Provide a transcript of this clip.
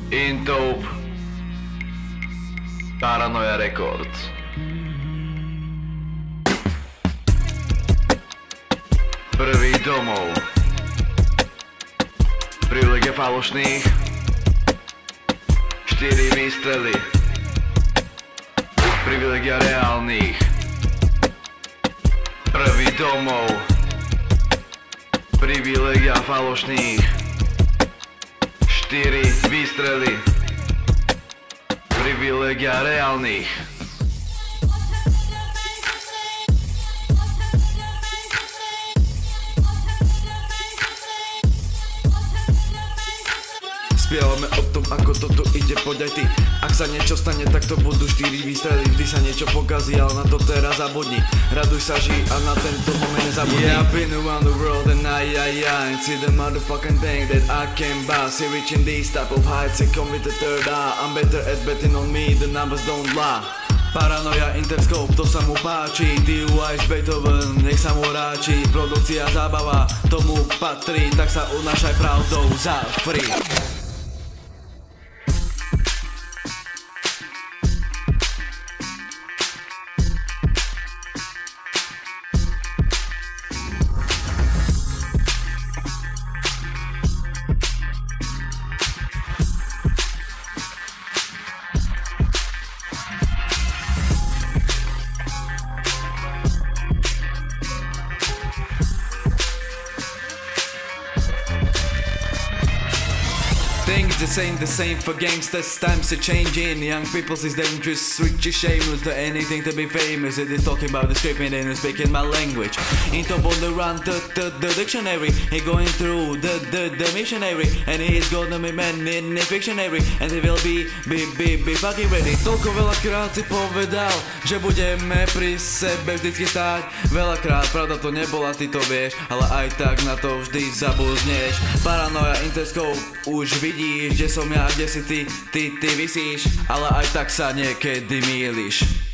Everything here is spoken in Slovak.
Intope Paranoia Records. Prvý domov. Privilegia falošných. 4 výstrely. Privilegia reálnych. Prvý domov. Privilegia falošných. 4 výstrely. Privilegia reálnych. Spievame o tom, ako toto ide, poď aj ty. Ak sa niečo stane, tak to budú 4 výstrely. Vždy sa niečo pokazí, ale na to teraz zabudni. Raduj sa, žij a na tento moment nezabudni. Yeah, I've been around the world and I ain't see the motherfucking thing that I can buy. See reaching these type of heights, I come with the third eye. I'm better at betting on me, the numbers don't lie. Paranoia, Interscope, to sa mu páči. Ty Wise, Beethoven, nech sa mu ráči. Produkcia, zábava, tomu patrí. Tak sa unášaj pravdou za free. Things the same for gangsters, times are changing. Young people's is dangerous, rich is shameless. Do anything to be famous. It is talking about the scripting and speaking my language. Intope on the run to the dictionary. He going through the missionary. And he is gonna be man in the fictionary. And he will be fucking ready. Toľko veľakrát si povedal, že budeme pri sebe vždycky stáť. Veľakrát, pravda to nebola, ty to vieš. Ale aj tak na to vždy zabudneš. Paranoia, Interscope, už vidíš, že som ja, kde si ty visíš, ale aj tak sa niekedy mýliš.